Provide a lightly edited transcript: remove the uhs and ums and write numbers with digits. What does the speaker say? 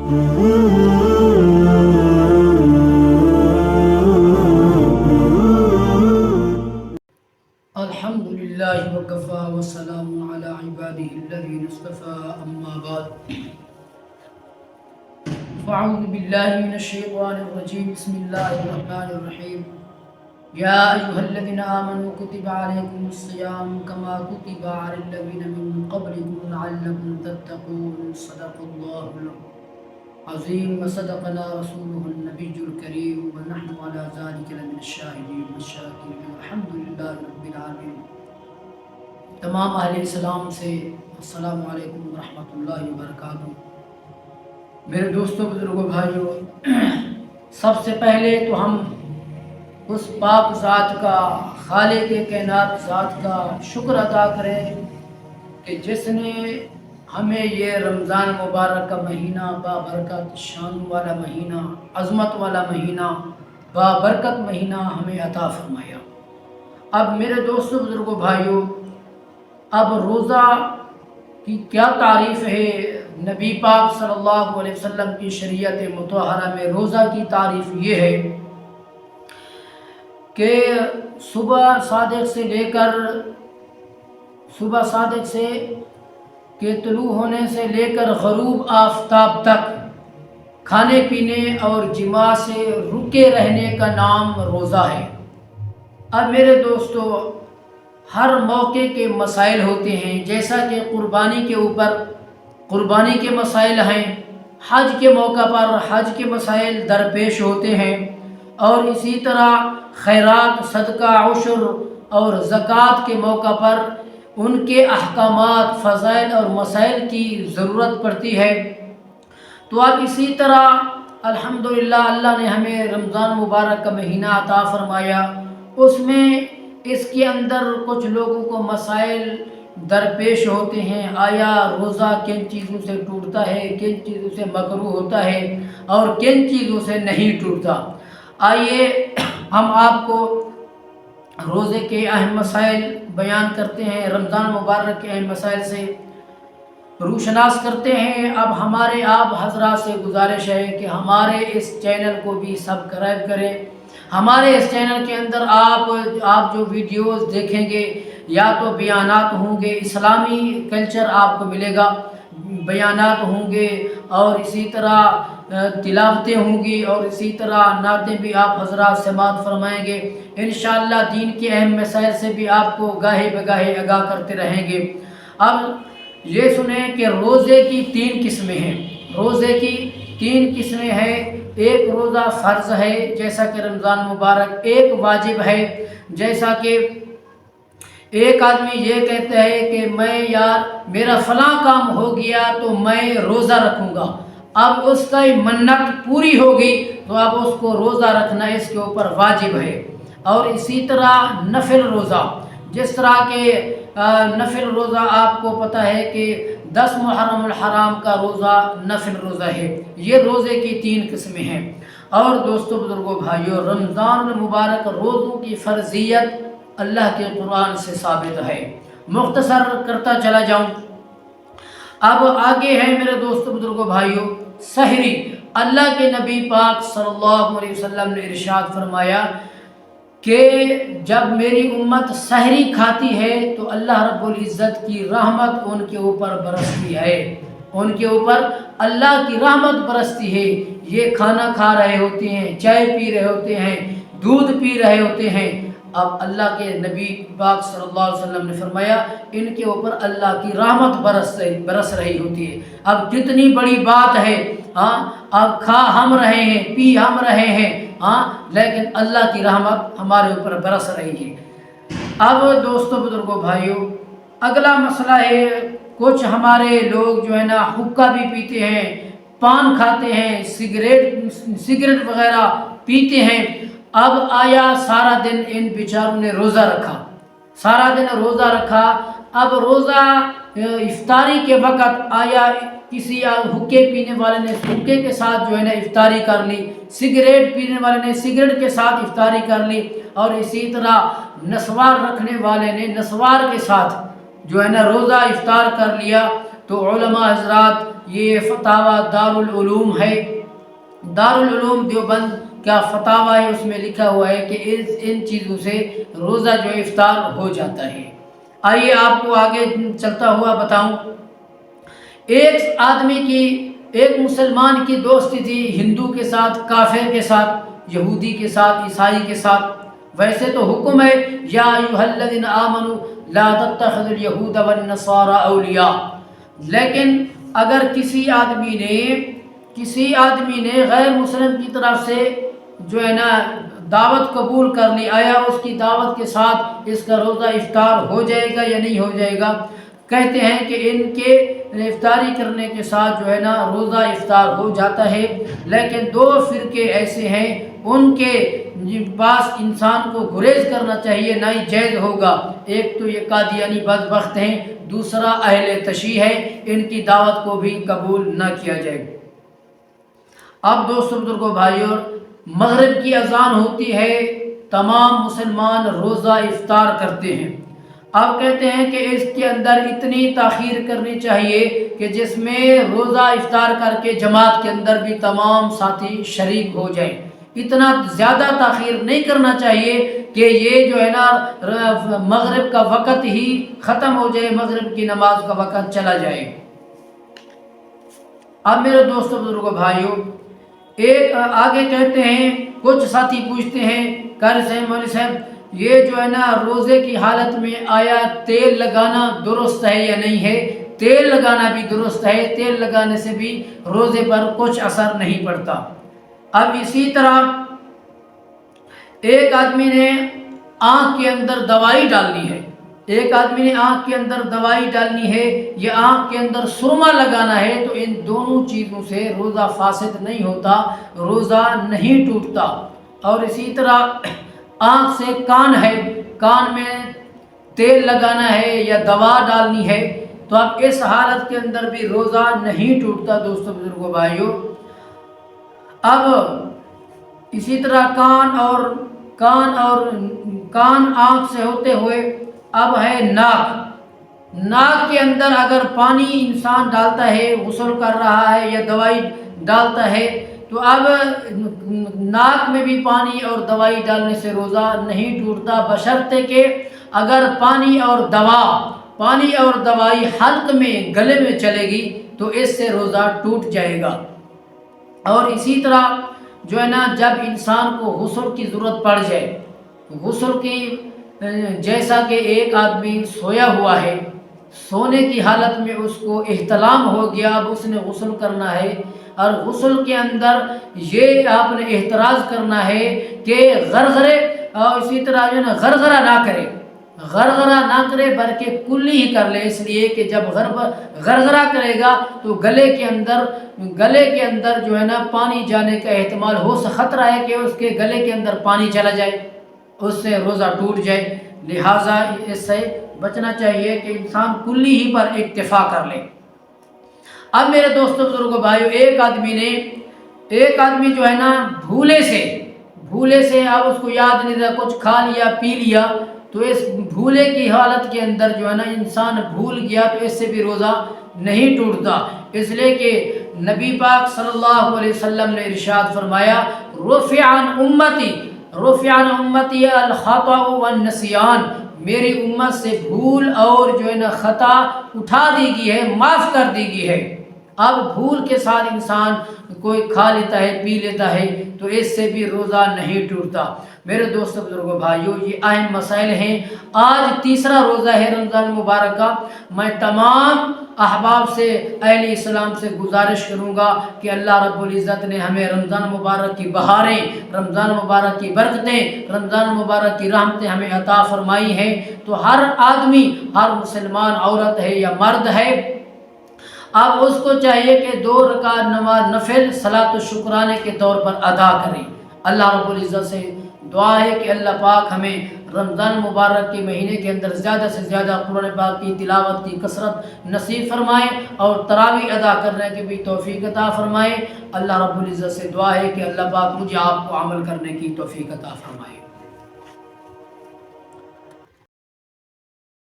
الحمد لله وكفى والسلام على عباده الذين اصطفى أما بعد فأعوذ بالله من الشيطان الرجيم بسم الله الرحمن الرحيم يا أيها الذين آمنوا كتب عليكم الصيام كما كتب على الذين من قبلكم لعلكم تتقون صدق الله العظيم وصدقنا رسوله النبي الكريم ونحن على ذلك لمن الشاهدين والشاكرين الحمد لله رب العالمين۔ تمام اہل اسلام سے السلام علیکم ورحمۃ اللہ وبرکاتہ۔ میرے دوستوں بزرگوں بھائیوں، سب سے پہلے تو ہم اس پاک ذات کا، خالق کائنات ذات کا شکر ادا کریں کہ جس نے ہمیں یہ رمضان مبارک کا مہینہ، بابرکت شان والا مہینہ، عظمت والا مہینہ، بابرکت مہینہ ہمیں عطا فرمایا۔ اب میرے دوستوں بزرگوں بھائیوں، اب روزہ کی کیا تعریف ہے؟ نبی پاک صلی اللہ علیہ وسلم کی شریعت مطہرہ میں روزہ کی تعریف یہ ہے کہ صبح صادق سے کہ طلوع ہونے سے لے کر غروب آفتاب تک کھانے پینے اور جماع سے رکے رہنے کا نام روزہ ہے۔ اب میرے دوستو، ہر موقع کے مسائل ہوتے ہیں، جیسا کہ قربانی کے مسائل ہیں، حج کے موقع پر حج کے مسائل درپیش ہوتے ہیں، اور اسی طرح خیرات، صدقہ، عشر اور زکوٰۃ کے موقع پر ان کے احکامات، فضائل اور مسائل کی ضرورت پڑتی ہے۔ تو اب اسی طرح الحمدللہ اللہ نے ہمیں رمضان مبارک کا مہینہ عطا فرمایا، اس میں اس کے اندر کچھ لوگوں کو مسائل درپیش ہوتے ہیں، آیا روزہ کن چیزوں سے ٹوٹتا ہے، کن چیزوں سے مکروہ ہوتا ہے اور کن چیزوں سے نہیں ٹوٹتا۔ آئیے ہم آپ کو روزے کے اہم مسائل بیان کرتے ہیں، رمضان مبارک کے اہم مسائل سے روشناس کرتے ہیں۔ اب ہمارے آپ حضرات سے گزارش ہے کہ ہمارے اس چینل کو بھی سبسکرائب کریں۔ ہمارے اس چینل کے اندر آپ جو ویڈیوز دیکھیں گے یا تو بیانات ہوں گے، اسلامی کلچر آپ کو ملے گا، بیانات ہوں گے، اور اسی طرح تلاوتیں ہوں گی، اور اسی طرح نعتیں بھی آپ حضرات سماعت فرمائیں گے۔ انشاءاللہ دین کے اہم مسائل سے بھی آپ کو گاہے بگاہے آگاہ کرتے رہیں گے۔ اب یہ سنیں کہ روزے کی 3 قسمیں ہیں۔ روزے کی 3 قسمیں ہیں۔ ایک روزہ فرض ہے جیسا کہ رمضان مبارک، ایک واجب ہے جیسا کہ ایک آدمی یہ کہتا ہے کہ میں یار میرا فلاں کام ہو گیا تو میں روزہ رکھوں گا، اب اس کا منت پوری ہوگی تو اب اس کو روزہ رکھنا اس کے اوپر واجب ہے۔ اور اسی طرح نفل روزہ، جس طرح کہ نفل روزہ آپ کو پتہ ہے کہ 10 محرم الحرام کا روزہ نفل روزہ ہے۔ یہ روزے کی 3 قسمیں ہیں۔ اور دوستو بزرگوں بھائیوں، رمضان المبارک روزوں کی فرضیت اللہ کے قرآن سے ثابت ہے۔ مختصر کرتا چلا جاؤں، اب آگے ہے میرے دوستو بزرگوں بھائیوں سحری۔ اللہ کے نبی پاک صلی اللہ علیہ وسلم نے ارشاد فرمایا کہ جب میری امت سحری کھاتی ہے تو اللہ رب العزت کی رحمت ان کے اوپر برستی ہے، ان کے اوپر اللہ کی رحمت برستی ہے۔ یہ کھانا کھا رہے ہوتے ہیں، چائے پی رہے ہوتے ہیں، دودھ پی رہے ہوتے ہیں، اب اللہ کے نبی پاک صلی اللہ علیہ وسلم نے فرمایا ان کے اوپر اللہ کی رحمت برس رہی ہوتی ہے۔ اب کتنی بڑی بات ہے، اب کھا ہم رہے ہیں، پی ہم رہے ہیں، لیکن اللہ کی رحمت ہمارے اوپر برس رہی ہے۔ اب دوستو بزرگوں بھائیوں، اگلا مسئلہ ہے، کچھ ہمارے لوگ جو ہے نا حقہ بھی پیتے ہیں، پان کھاتے ہیں، سگریٹ وغیرہ پیتے ہیں۔ اب آیا سارا دن ان بیچاروں نے روزہ رکھا، اب روزہ افطاری کے وقت آیا کسی حقے پینے والے نے حقے کے ساتھ جو ہے نا افطاری کر لی، سگریٹ پینے والے نے سگریٹ کے ساتھ افطاری کر لی، اور اسی طرح نسوار رکھنے والے نے نسوار کے ساتھ جو ہے نا روزہ افطار کر لیا، تو علماء حضرات یہ فتاوی دارالعلوم ہے، دارالعلوم دیوبند کا فتاوی ہے، اس میں لکھا ہوا ہے کہ ان چیزوں سے روزہ جو افطار ہو جاتا ہے۔ آئیے آپ کو آگے چلتا ہوا بتاؤں۔ ایک آدمی کی، ایک مسلمان کی دوستی تھی ہندو کے ساتھ، کافر کے ساتھ، یہودی کے ساتھ، عیسائی کے ساتھ۔ ویسے تو حکم ہے یا ایھا الذین آمنوا لا تتخذوا اليہود والنصارى اولیاء، لیکن اگر کسی آدمی نے غیر مسلم کی طرف سے جو ہے نا دعوت قبول کر لی، آیا اس کی دعوت کے ساتھ اس کا روزہ افطار ہو جائے گا یا نہیں ہو جائے گا؟ کہتے ہیں کہ ان کے افطاری کرنے کے ساتھ جو ہے نا روزہ افطار ہو جاتا ہے، لیکن دو فرقے ایسے ہیں ان کے پاس انسان کو گریز کرنا چاہیے، نہ ہی جائز ہوگا۔ ایک تو یہ قادیانی بدبخت ہیں، دوسرا اہل تشیع ہے، ان کی دعوت کو بھی قبول نہ کیا جائے۔ اب دوستوں بزرگوں بھائیوں، مغرب کی اذان ہوتی ہے، تمام مسلمان روزہ افطار کرتے ہیں۔ اب کہتے ہیں کہ اس کے اندر اتنی تاخیر کرنی چاہیے کہ جس میں روزہ افطار کر کے جماعت کے اندر بھی تمام ساتھی شریک ہو جائیں۔ اتنا زیادہ تاخیر نہیں کرنا چاہیے کہ یہ جو ہے نا مغرب کا وقت ہی ختم ہو جائے، مغرب کی نماز کا وقت چلا جائے۔ اب میرے دوستوں بزرگوں بھائیوں، ایک آگے کہتے ہیں، کچھ ساتھی پوچھتے ہیں قاری صاحب، مولوی صاحب یہ جو ہے نا روزے کی حالت میں آیا تیل لگانا درست ہے یا نہیں ہے؟ تیل لگانا بھی درست ہے، تیل لگانے سے بھی روزے پر کچھ اثر نہیں پڑتا۔ اب اسی طرح ایک آدمی نے آنکھ کے اندر دوائی ڈالنی ہے، ایک آدمی نے آنکھ کے اندر دوائی ڈالنی ہے یا آنکھ کے اندر سرما لگانا ہے، تو ان دونوں چیزوں سے روزہ فاسد نہیں ہوتا، روزہ نہیں ٹوٹتا۔ اور اسی طرح آنکھ سے کان ہے، کان میں تیل لگانا ہے یا دوا ڈالنی ہے، تو اب اس حالت کے اندر بھی روزہ نہیں ٹوٹتا دوستوں بزرگوں بھائیوں۔ اب اسی طرح کان آنکھ سے ہوتے ہوئے اب ہے ناک کے اندر اگر پانی انسان ڈالتا ہے، غسل کر رہا ہے یا دوائی ڈالتا ہے، تو اب ناک میں بھی پانی اور دوائی ڈالنے سے روزہ نہیں ٹوٹتا، بشرطے کہ اگر پانی اور دوائی حلق میں، گلے میں چلے گی تو اس سے روزہ ٹوٹ جائے گا۔ اور اسی طرح جو ہے نا جب انسان کو غسل کی ضرورت پڑ جائے، غسل کی، جیسا کہ ایک آدمی سویا ہوا ہے، سونے کی حالت میں اس کو احتلام ہو گیا، اب اس نے غسل کرنا ہے، اور غسل کے اندر یہ آپ نے احتراز کرنا ہے کہ غرغرے، اور اسی طرح جو ہے نا غرغرہ نہ کرے بلکہ کلی ہی کر لے، اس لیے کہ جب غرغرہ کرے گا تو گلے کے اندر جو ہے نا پانی جانے کا احتمال خطرہ ہے کہ اس کے گلے کے اندر پانی چلا جائے، اس سے روزہ ٹوٹ جائے، لہٰذا اس سے بچنا چاہیے کہ انسان کلی ہی پر اکتفا کر لے۔ اب میرے دوستوں بزرگوں بھائیو، ایک آدمی جو ہے نا بھولے سے اب اس کو یاد نہیں رہا، کچھ کھا لیا پی لیا، تو اس بھولے کی حالت کے اندر جو ہے نا انسان بھول گیا، تو اس سے بھی روزہ نہیں ٹوٹتا، اس لیے کہ نبی پاک صلی اللہ علیہ وسلم نے ارشاد فرمایا، رفع عن امتی الخطأ والنسیان، میری امت سے بھول اور جو ہے نا خطا اٹھا دی گئی ہے، معاف کر دی گئی ہے۔ اب بھول کے ساتھ انسان کوئی کھا لیتا ہے، پی لیتا ہے، تو اس سے بھی روزہ نہیں ٹوٹتا۔ میرے دوستوں بزرگوں بھائیوں، یہ اہم مسائل ہیں۔ آج تیسرا روزہ ہے رمضان مبارک کا۔ میں تمام احباب سے، اہل اسلام سے گزارش کروں گا کہ اللہ رب العزت نے ہمیں رمضان مبارک کی بہاریں، رمضان مبارک کی برکتیں، رمضان مبارک کی رحمتیں ہمیں عطا فرمائی ہیں، تو ہر آدمی، ہر مسلمان، عورت ہے یا مرد ہے، اب اس کو چاہیے کہ 2 رکعت نماز نفل صلاۃ الشکرانے کے طور پر ادا کریں۔ اللہ رب العزت سے دعا ہے کہ اللہ پاک ہمیں رمضان مبارک کے مہینے کے اندر زیادہ سے زیادہ قرآن پاک کی تلاوت کی کثرت نصیب فرمائے اور تراویح ادا کرنے کی بھی توفیق عطا فرمائے۔ اللہ رب العزت سے دعا ہے کہ اللہ پاک مجھے آپ کو عمل کرنے کی توفیق عطا فرمائے۔